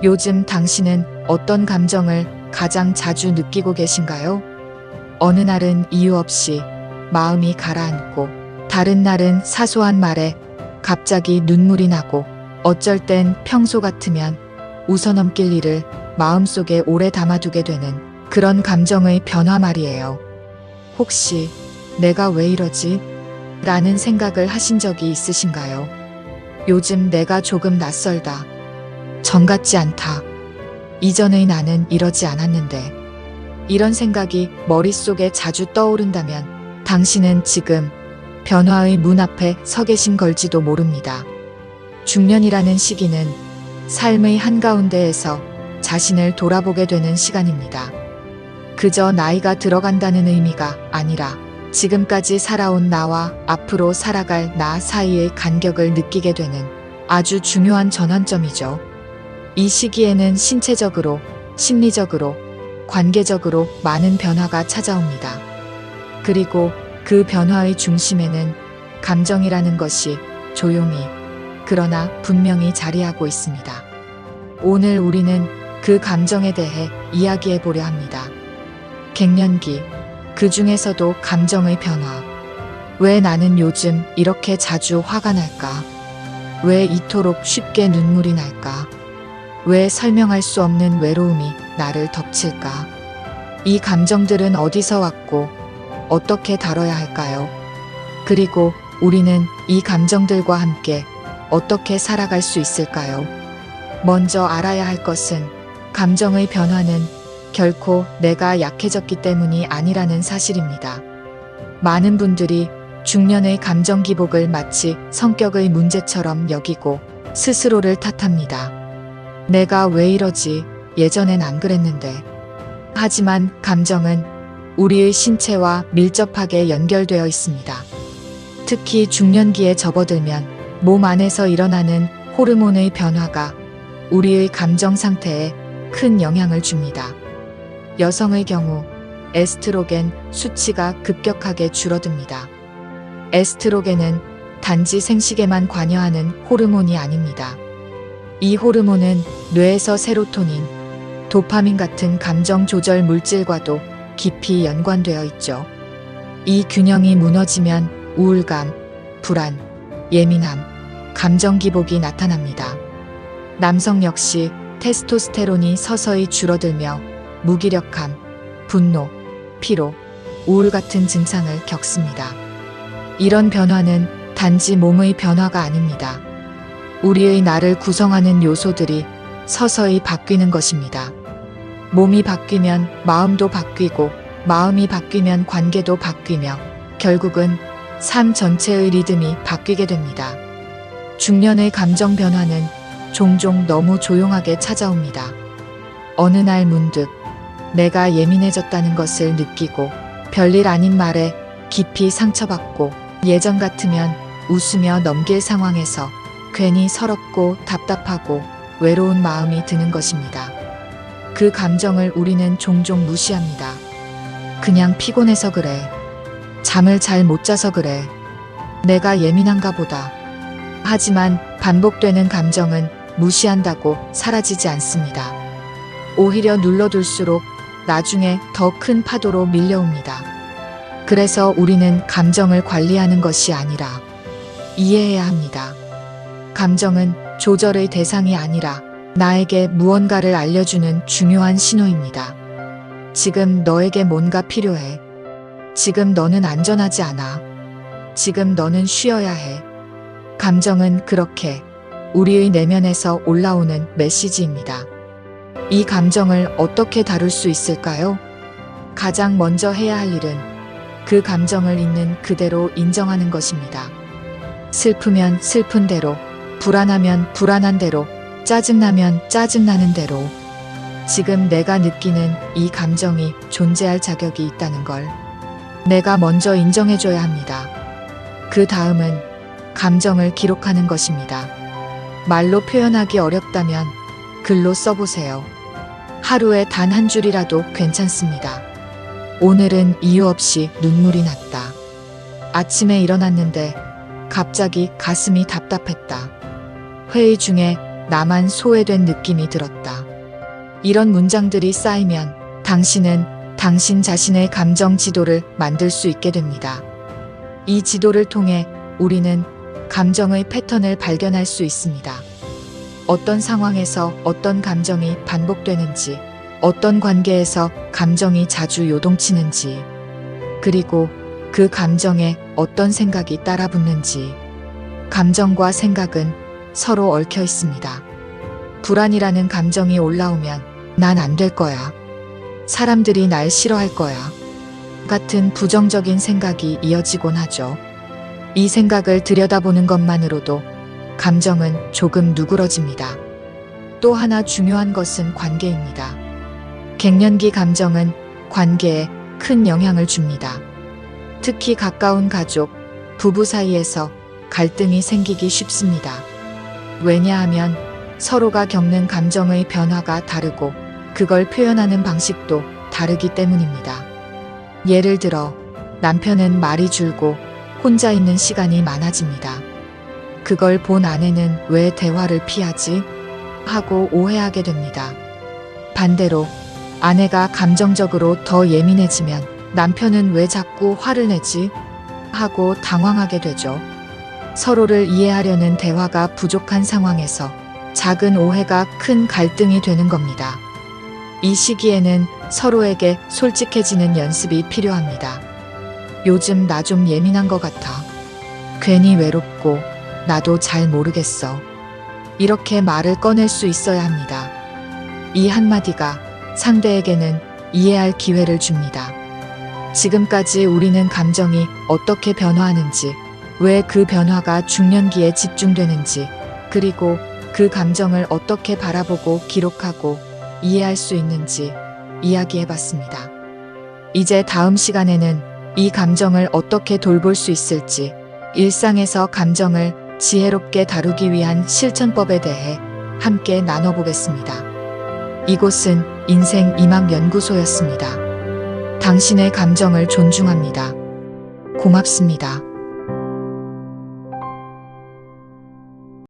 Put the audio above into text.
요즘 당신은 어떤 감정을 가장 자주 느끼고 계신가요? 어느 날은 이유 없이 마음이 가라앉고, 다른 날은 사소한 말에 갑자기 눈물이 나고, 어쩔 땐 평소 같으면 웃어넘길 일을 마음속에 오래 담아두게 되는 그런 감정의 변화 말이에요. 혹시 내가 왜 이러지? 라는 생각을 하신 적이 있으신가요? 요즘 내가 조금 낯설다. 전 같지 않다. 이전의 나는 이러지 않았는데. 이런 생각이 머릿속에 자주 떠오른다면 당신은 지금 변화의 문 앞에 서 계신 걸지도 모릅니다. 중년이라는 시기는 삶의 한가운데에서 자신을 돌아보게 되는 시간입니다. 그저 나이가 들어간다는 의미가 아니라 지금까지 살아온 나와 앞으로 살아갈 나 사이의 간격을 느끼게 되는 아주 중요한 전환점이죠. 이 시기에는 신체적으로, 심리적으로, 관계적으로 많은 변화가 찾아옵니다. 그리고 그 변화의 중심에는 감정이라는 것이 조용히, 그러나 분명히 자리하고 있습니다. 오늘 우리는 그 감정에 대해 이야기해 보려 합니다. 갱년기, 그 중에서도 감정의 변화. 왜 나는 요즘 이렇게 자주 화가 날까? 왜 이토록 쉽게 눈물이 날까? 왜 설명할 수 없는 외로움이 나를 덮칠까? 이 감정들은 어디서 왔고 어떻게 다뤄야 할까요? 그리고 우리는 이 감정들과 함께 어떻게 살아갈 수 있을까요? 먼저 알아야 할 것은 감정의 변화는 결코 내가 약해졌기 때문이 아니라는 사실입니다. 많은 분들이 중년의 감정 기복을 마치 성격의 문제처럼 여기고 스스로를 탓합니다. 내가 왜 이러지? 예전엔 안 그랬는데. 하지만 감정은 우리의 신체와 밀접하게 연결되어 있습니다. 특히 중년기에 접어들면 몸 안에서 일어나는 호르몬의 변화가 우리의 감정 상태에 큰 영향을 줍니다. 여성의 경우 에스트로겐 수치가 급격하게 줄어듭니다. 에스트로겐은 단지 생식에만 관여하는 호르몬이 아닙니다. 이 호르몬은 뇌에서 세로토닌, 도파민 같은 감정 조절 물질과도 깊이 연관되어 있죠. 이 균형이 무너지면 우울감, 불안, 예민함, 감정 기복이 나타납니다. 남성 역시 테스토스테론이 서서히 줄어들며 무기력함, 분노, 피로, 우울 같은 증상을 겪습니다. 이런 변화는 단지 몸의 변화가 아닙니다. 우리의 나를 구성하는 요소들이 서서히 바뀌는 것입니다. 몸이 바뀌면 마음도 바뀌고, 마음이 바뀌면 관계도 바뀌며 결국은 삶 전체의 리듬이 바뀌게 됩니다. 중년의 감정 변화는 종종 너무 조용하게 찾아옵니다. 어느 날 문득 내가 예민해졌다는 것을 느끼고, 별일 아닌 말에 깊이 상처받고, 예전 같으면 웃으며 넘길 상황에서 괜히 서럽고 답답하고 외로운 마음이 드는 것입니다. 그 감정을 우리는 종종 무시합니다. 그냥 피곤해서 그래. 잠을 잘 못 자서 그래. 내가 예민한가 보다. 하지만 반복되는 감정은 무시한다고 사라지지 않습니다. 오히려 눌러둘수록 나중에 더 큰 파도로 밀려옵니다. 그래서 우리는 감정을 관리하는 것이 아니라 이해해야 합니다. 감정은 조절의 대상이 아니라 나에게 무언가를 알려주는 중요한 신호입니다. 지금 너에게 뭔가 필요해. 지금 너는 안전하지 않아. 지금 너는 쉬어야 해. 감정은 그렇게 우리의 내면에서 올라오는 메시지입니다. 이 감정을 어떻게 다룰 수 있을까요? 가장 먼저 해야 할 일은 그 감정을 있는 그대로 인정하는 것입니다. 슬프면 슬픈 대로, 불안하면 불안한 대로, 짜증나면 짜증나는 대로. 지금 내가 느끼는 이 감정이 존재할 자격이 있다는 걸 내가 먼저 인정해줘야 합니다. 그 다음은 감정을 기록하는 것입니다. 말로 표현하기 어렵다면 글로 써보세요. 하루에 단 한 줄이라도 괜찮습니다. 오늘은 이유 없이 눈물이 났다. 아침에 일어났는데 갑자기 가슴이 답답했다. 회의 중에 나만 소외된 느낌이 들었다. 이런 문장들이 쌓이면 당신은 당신 자신의 감정 지도를 만들 수 있게 됩니다. 이 지도를 통해 우리는 감정의 패턴을 발견할 수 있습니다. 어떤 상황에서 어떤 감정이 반복되는지, 어떤 관계에서 감정이 자주 요동치는지, 그리고 그 감정에 어떤 생각이 따라붙는지. 감정과 생각은 서로 얽혀 있습니다. 불안이라는 감정이 올라오면 난 안 될 거야. 사람들이 날 싫어할 거야. 같은 부정적인 생각이 이어지곤 하죠. 이 생각을 들여다보는 것만으로도 감정은 조금 누그러집니다. 또 하나 중요한 것은 관계입니다. 갱년기 감정은 관계에 큰 영향을 줍니다. 특히 가까운 가족, 부부 사이에서 갈등이 생기기 쉽습니다. 왜냐하면 서로가 겪는 감정의 변화가 다르고 그걸 표현하는 방식도 다르기 때문입니다. 예를 들어 남편은 말이 줄고 혼자 있는 시간이 많아집니다. 그걸 본 아내는 왜 대화를 피하지? 하고 오해하게 됩니다. 반대로 아내가 감정적으로 더 예민해지면 남편은 왜 자꾸 화를 내지? 하고 당황하게 되죠. 서로를 이해하려는 대화가 부족한 상황에서 작은 오해가 큰 갈등이 되는 겁니다. 이 시기에는 서로에게 솔직해지는 연습이 필요합니다. 요즘 나 좀 예민한 것 같아. 괜히 외롭고 나도 잘 모르겠어. 이렇게 말을 꺼낼 수 있어야 합니다. 이 한마디가 상대에게는 이해할 기회를 줍니다. 지금까지 우리는 감정이 어떻게 변화하는지, 왜 그 변화가 중년기에 집중되는지, 그리고 그 감정을 어떻게 바라보고 기록하고 이해할 수 있는지 이야기해봤습니다. 이제 다음 시간에는 이 감정을 어떻게 돌볼 수 있을지, 일상에서 감정을 지혜롭게 다루기 위한 실천법에 대해 함께 나눠보겠습니다. 이곳은 인생 이맘 연구소였습니다. 당신의 감정을 존중합니다. 고맙습니다.